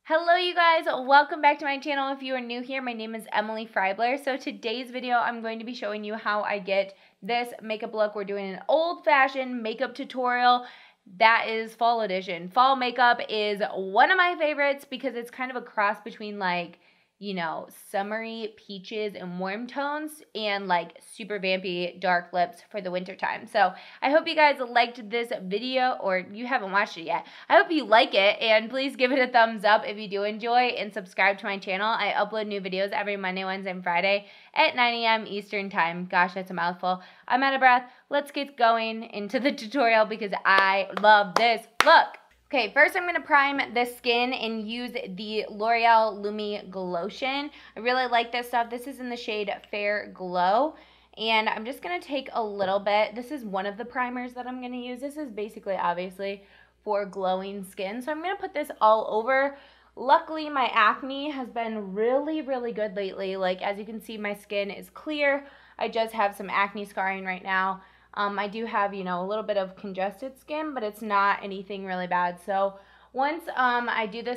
Hello you guys, welcome back to my channel. If you are new here, my name is Emily Freybler. So today's video, I'm going to be showing you how I get this makeup look. We're doing an old-fashioned makeup tutorial. That is fall edition. Fall makeup is one of my favorites because it's kind of a cross between like, you know, summery peaches and warm tones and like super vampy dark lips for the winter time. So I hope you guys liked this video, or you haven't watched it yet. I hope you like it, and please give it a thumbs up if you do enjoy, and subscribe to my channel. I upload new videos every Monday, Wednesday, and Friday at 9 a.m. Eastern time. Gosh, that's a mouthful. I'm out of breath. Let's get going into the tutorial because I love this look. Okay, first I'm going to prime the skin and use the L'Oreal Lumi Glotion. I really like this stuff. This is in the shade Fair Glow. And I'm just going to take a little bit. This is one of the primers that I'm going to use. This is basically, obviously, for glowing skin. So I'm going to put this all over. Luckily, my acne has been really, really good lately. Like, as you can see, my skin is clear. I just have some acne scarring right now. I do have, you know, a little bit of congested skin, but it's not anything really bad. So once I do the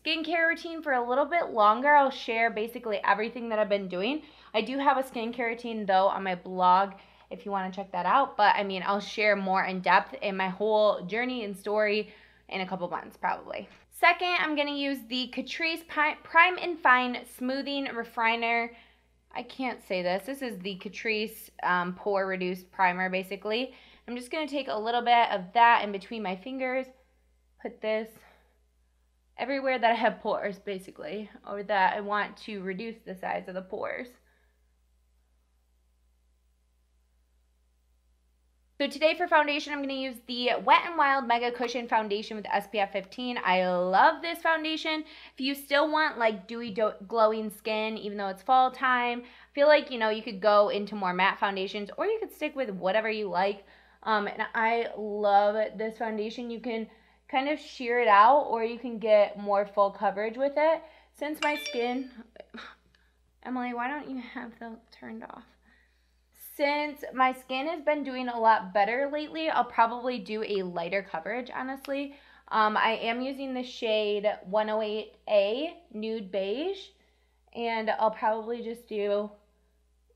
skincare routine for a little bit longer, I'll share basically everything that I've been doing. I do have a skincare routine, though, on my blog if you want to check that out. But, I mean, I'll share more in depth in my whole journey and story in a couple months, probably. Second, I'm going to use the Catrice Prime and Fine Smoothing Refiner. I can't say this. This is the Catrice Pore Reduced Primer, basically. I'm just going to take a little bit of that in between my fingers. Put this everywhere that I have pores, basically, or that I want to reduce the size of the pores. So today for foundation, I'm going to use the Wet n Wild Mega Cushion Foundation with SPF 15. I love this foundation. If you still want like dewy, glowing skin, even though it's fall time, I feel like, you know, you could go into more matte foundations, or you could stick with whatever you like. And I love this foundation. You can kind of sheer it out, or you can get more full coverage with it. Since my skin, Emily, why don't you have the turned off? Since my skin has been doing a lot better lately, I'll probably do a lighter coverage, honestly. I am using the shade 108A Nude Beige, and I'll probably just do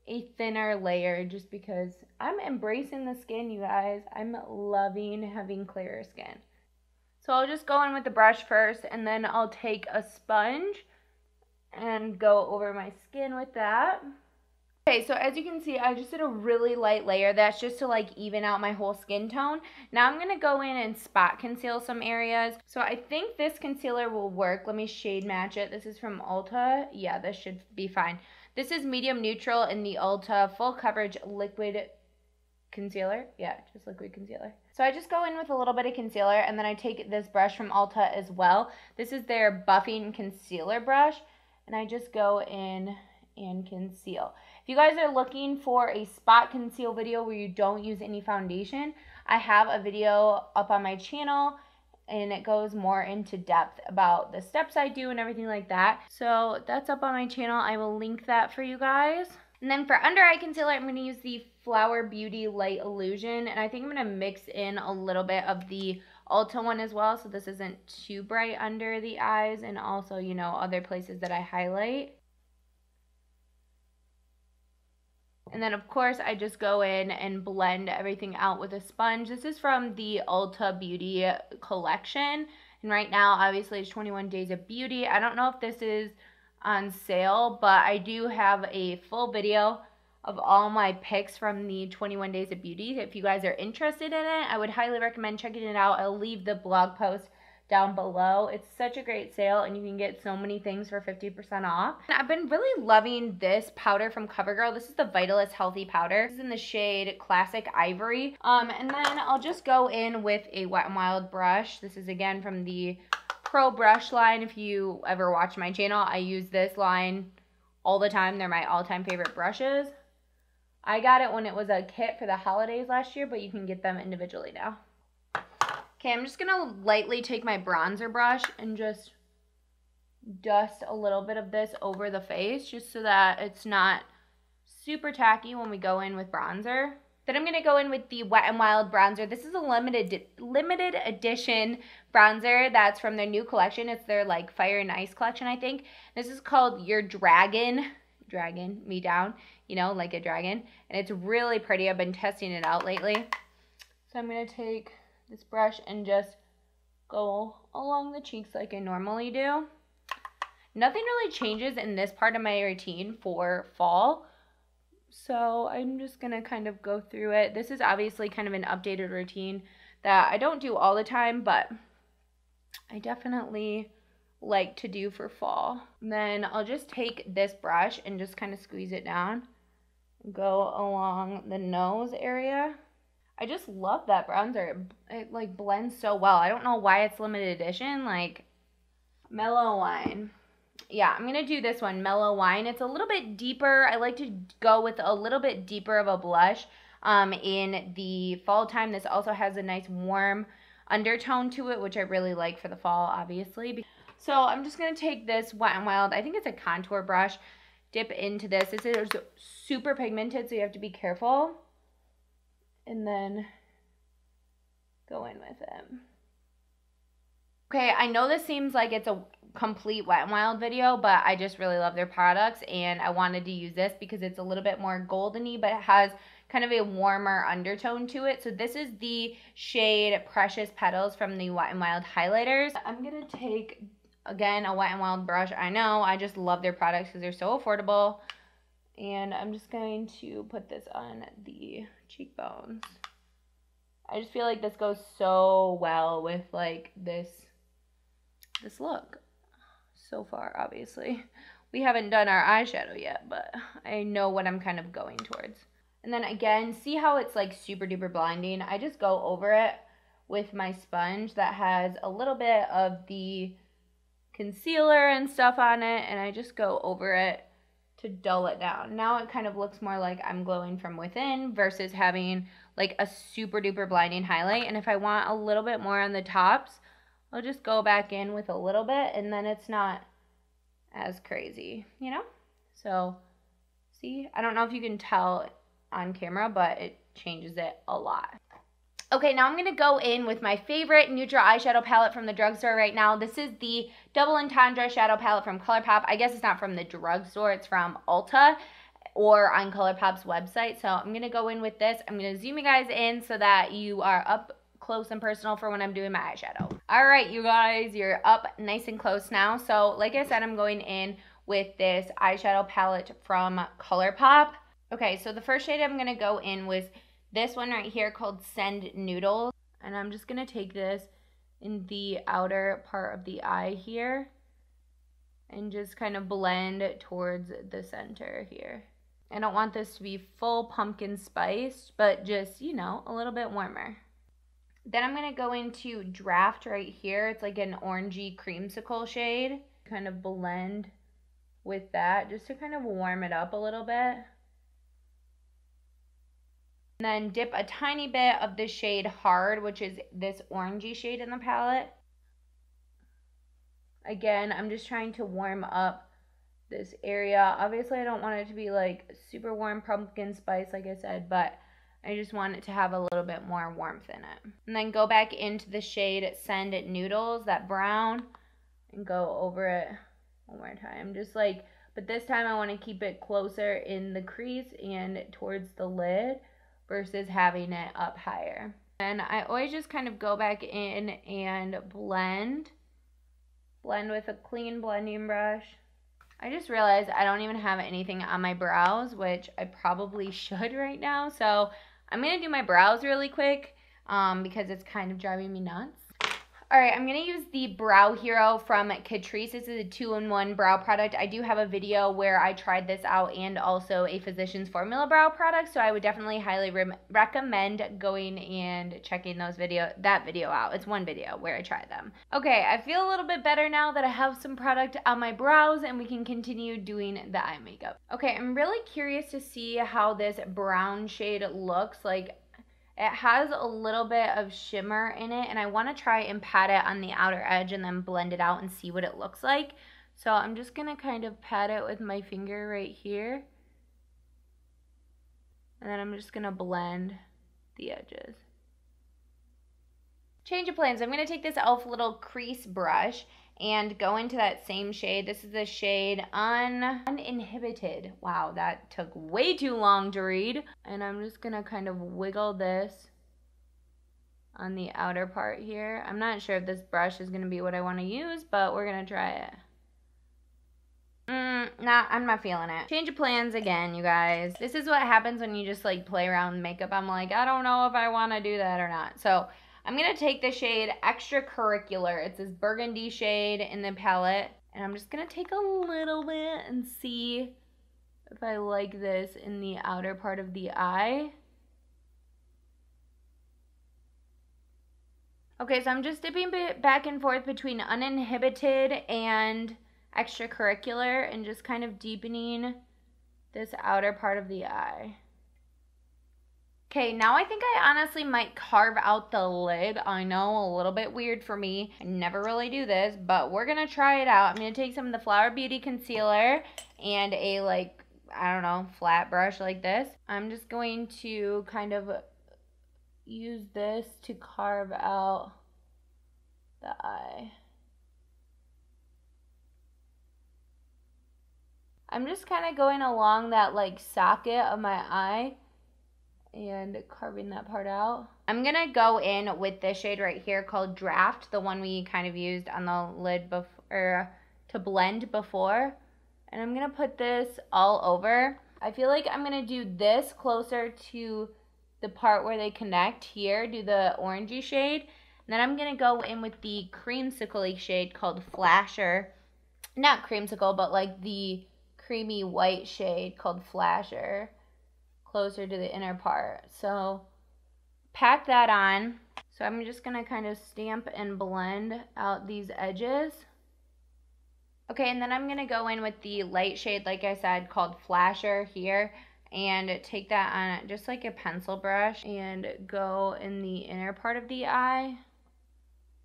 a thinner layer just because I'm embracing the skin, you guys. I'm loving having clearer skin. So I'll just go in with the brush first, and then I'll take a sponge and go over my skin with that. Okay, so as you can see, I just did a really light layer. That's just to like even out my whole skin tone. Now I'm going to go in and spot conceal some areas. So I think this concealer will work. Let me shade match it. This is from Ulta. Yeah, this should be fine. This is medium neutral in the Ulta Full Coverage Liquid Concealer. Yeah, just liquid concealer. So I just go in with a little bit of concealer, and then I take this brush from Ulta as well. This is their Buffing Concealer Brush, and I just go in and conceal. If you guys are looking for a spot conceal video where you don't use any foundation, I have a video up on my channel, and it goes more into depth about the steps I do and everything like that. So that's up on my channel. I will link that for you guys. And then for under eye concealer, I'm going to use the Flower Beauty Light Illusion, and I think I'm going to mix in a little bit of the Ulta one as well, so this isn't too bright under the eyes, and also, you know, other places that I highlight. And then, of course, I just go in and blend everything out with a sponge. This is from the Ulta Beauty collection. And right now, obviously, it's 21 Days of Beauty. I don't know if this is on sale, but I do have a full video of all my picks from the 21 Days of Beauty. If you guys are interested in it, I would highly recommend checking it out. I'll leave the blog post down below. It's such a great sale, and you can get so many things for 50% off. I've been really loving this powder from Covergirl. This is the Vitalist Healthy Powder. This is in the shade Classic Ivory. And then I'll just go in with a Wet n Wild brush. This is again from the Pro brush line. If you ever watch my channel, I use this line all the time. They're my all-time favorite brushes. I got it when it was a kit for the holidays last year, but you can get them individually now. Okay, I'm just going to lightly take my bronzer brush and just dust a little bit of this over the face, just so that it's not super tacky when we go in with bronzer. Then I'm going to go in with the Wet n Wild bronzer. This is a limited edition bronzer that's from their new collection. It's their like Fire and Ice collection, I think. This is called Your Dragon Me Down, you know, like a dragon. And it's really pretty. I've been testing it out lately. So I'm going to take this brush and just go along the cheeks like I normally do. Nothing really changes in this part of my routine for fall. So I'm just going to kind of go through it. This is obviously kind of an updated routine that I don't do all the time, but I definitely like to do for fall. And then I'll just take this brush and just kind of squeeze it down and go along the nose area. I just love that bronzer. It like blends so well. I don't know why it's limited edition. Like Mellow Wine. Yeah, I'm going to do this one, Mellow Wine. It's a little bit deeper. I like to go with a little bit deeper of a blush in the fall time. This also has a nice warm undertone to it, which I really like for the fall, obviously. So I'm just going to take this Wet n Wild, I think it's a contour brush, dip into this. This is super pigmented, so you have to be careful. And then go in with it. Okay, I know this seems like it's a complete Wet n Wild video, but I just really love their products, and I wanted to use this because it's a little bit more goldeny, but it has kind of a warmer undertone to it. So this is the shade Precious Petals from the Wet n Wild highlighters. I'm going to take, again, a Wet n Wild brush. I know, I just love their products because they're so affordable. And I'm just going to put this on the cheekbones. I just feel like this goes so well with like this look. So far, obviously. We haven't done our eyeshadow yet, but I know what I'm kind of going towards. And then again, see how it's like super duper blinding? I just go over it with my sponge that has a little bit of the concealer and stuff on it, and I just go over it to dull it down. Now it kind of looks more like I'm glowing from within versus having like a super duper blinding highlight. And if I want a little bit more on the tops, I'll just go back in with a little bit, and then it's not as crazy, you know? So, see? I don't know if you can tell on camera, but it changes it a lot. Okay, now I'm going to go in with my favorite neutral eyeshadow palette from the drugstore right now. This is the Double Entendre Shadow Palette from Colourpop. I guess it's not from the drugstore, it's from Ulta or on Colourpop's website. So I'm going to go in with this. I'm going to zoom you guys in so that you are up close and personal for when I'm doing my eyeshadow. All right, you guys, you're up nice and close now. So like I said, I'm going in with this eyeshadow palette from Colourpop. Okay, so the first shade I'm going to go in with this one right here called Send Noodles. And I'm just going to take this in the outer part of the eye here and just kind of blend towards the center here. I don't want this to be full pumpkin spice, but just, you know, a little bit warmer. Then I'm going to go into Draft right here. It's like an orangey creamsicle shade. Kind of blend with that just to kind of warm it up a little bit. And then dip a tiny bit of the shade Hard, which is this orangey shade in the palette. Again, I'm just trying to warm up this area. Obviously, I don't want it to be like super warm pumpkin spice, like I said, but I just want it to have a little bit more warmth in it. And then go back into the shade Send Noodles, that brown, and go over it one more time. Just like, but this time I want to keep it closer in the crease and towards the lid versus having it up higher. And I always just kind of go back in and blend with a clean blending brush. I just realized I don't even have anything on my brows, which I probably should right now. So I'm going to do my brows really quick because it's kind of driving me nuts. All right, I'm going to use the Brow Hero from Catrice. This is a 2-in-1 brow product. I do have a video where I tried this out and also a Physicians Formula brow product, so I would definitely highly recommend going and checking that video out. It's one video where I tried them. Okay, I feel a little bit better now that I have some product on my brows and we can continue doing the eye makeup. Okay, I'm really curious to see how this brown shade looks like. It has a little bit of shimmer in it, and I want to try and pat it on the outer edge and then blend it out and see what it looks like. So I'm just going to kind of pat it with my finger right here. And then I'm just going to blend the edges. Change of plans. I'm going to take this e.l.f. little crease brush and go into that same shade. This is the shade Uninhibited. Wow, that took way too long to read. And I'm just going to kind of wiggle this on the outer part here. I'm not sure if this brush is going to be what I want to use, but we're going to try it. Nah, I'm not feeling it. Change of plans again, you guys. This is what happens when you just like play around with makeup. I'm like, I don't know if I want to do that or not. So I'm going to take the shade Extracurricular. It's this burgundy shade in the palette. And I'm just going to take a little bit and see if I like this in the outer part of the eye. Okay, so I'm just dipping back and forth between Uninhibited and Extracurricular and just kind of deepening this outer part of the eye. Okay, now I think I honestly might carve out the lid. I know, a little bit weird for me. I never really do this, but we're going to try it out. I'm going to take some of the Flower Beauty concealer and a, like, I don't know, flat brush like this. I'm just going to kind of use this to carve out the eye. I'm just kind of going along that like socket of my eye and carving that part out. I'm going to go in with this shade right here called Draft, the one we kind of used on the lid before, to blend before. And I'm going to put this all over. I feel like I'm going to do this closer to the part where they connect here, do the orangey shade. And then I'm going to go in with the creamsicle shade called Flasher. Not creamsicle, but like the creamy white shade called Flasher, closer to the inner part. So pack that on. So I'm just going to kind of stamp and blend out these edges. Okay, and then I'm going to go in with the light shade, like I said, called Flasher here, and take that on just like a pencil brush and go in the inner part of the eye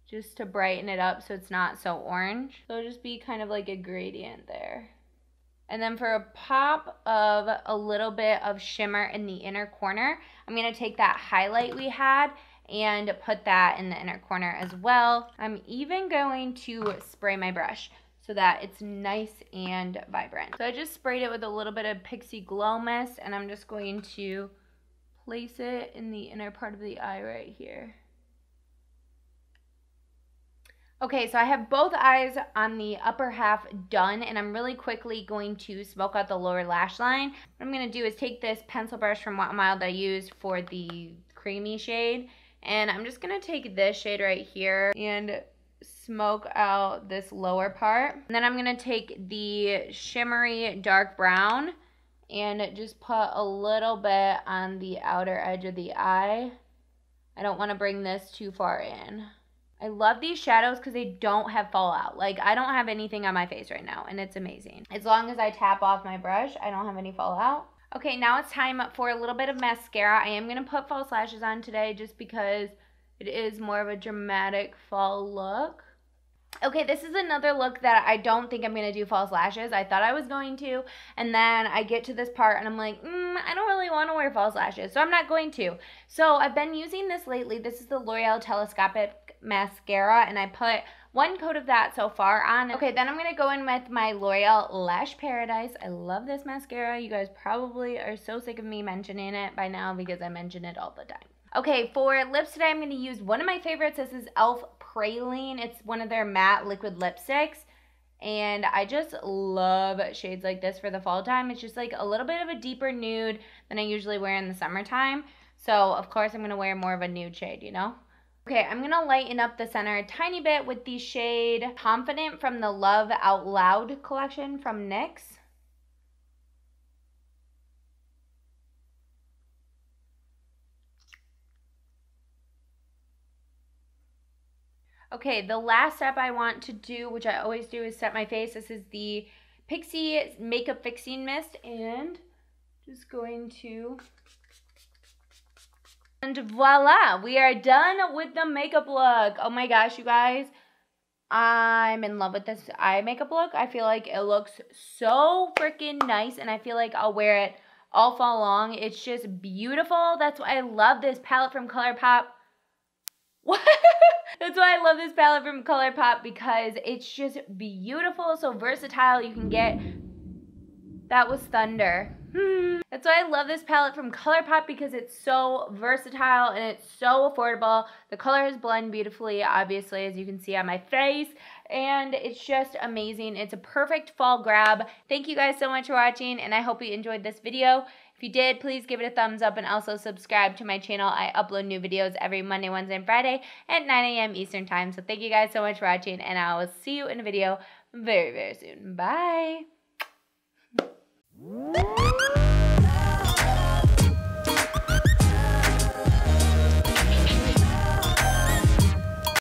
just to brighten it up so it's not so orange. So it'll just be kind of like a gradient there. And then for a pop of a little bit of shimmer in the inner corner, I'm going to take that highlight we had and put that in the inner corner as well. I'm even going to spray my brush so that it's nice and vibrant. So I just sprayed it with a little bit of Pixie Glow Mist, and I'm just going to place it in the inner part of the eye right here. Okay, so I have both eyes on the upper half done, and I'm really quickly going to smoke out the lower lash line. What I'm going to do is take this pencil brush from Wet n Wild that I used for the creamy shade, and I'm just going to take this shade right here and smoke out this lower part. And then I'm going to take the shimmery dark brown and just put a little bit on the outer edge of the eye. I don't want to bring this too far in. I love these shadows because they don't have fallout. Like, I don't have anything on my face right now, and it's amazing. As long as I tap off my brush, I don't have any fallout. Okay, now it's time for a little bit of mascara. I am going to put false lashes on today just because it is more of a dramatic fall look. Okay, this is another look that I don't think I'm going to do false lashes. I thought I was going to, and then I get to this part and I'm like, I don't really want to wear false lashes, so I'm not going to. So I've been using this lately. This is the L'Oreal Telescopic mascara, and I put one coat of that so far on. Okay, then I'm going to go in with my L'Oreal Lash Paradise. I love this mascara. You guys probably are so sick of me mentioning it by now because I mention it all the time. Okay, for lips today, I'm going to use one of my favorites. This is e.l.f. Praline. It's one of their matte liquid lipsticks, and I just love shades like this for the fall time. It's just like a little bit of a deeper nude than I usually wear in the summertime. So, of course, I'm going to wear more of a nude shade, you know? Okay, I'm going to lighten up the center a tiny bit with the shade Confident from the Love Out Loud collection from NYX. Okay, the last step I want to do, which I always do, is set my face. This is the Pixie Makeup Fixing Mist, and just going to... And voila, we are done with the makeup look. Oh my gosh, you guys, I'm in love with this eye makeup look. I feel like it looks so freaking nice, and I feel like I'll wear it all fall long. It's just beautiful. That's why I love this palette from Colourpop. What? That's why I love this palette from Colourpop, because it's just beautiful, so versatile. You can get, that was thunder. That's why I love this palette from Colourpop, because it's so versatile and it's so affordable. The colors blend beautifully, obviously, as you can see on my face, and it's just amazing. It's a perfect fall grab. Thank you guys so much for watching, and I hope you enjoyed this video. If you did, please give it a thumbs up and also subscribe to my channel. I upload new videos every Monday, Wednesday, and Friday at 9 a.m. Eastern Time. So thank you guys so much for watching, and I will see you in a video very, very soon. Bye!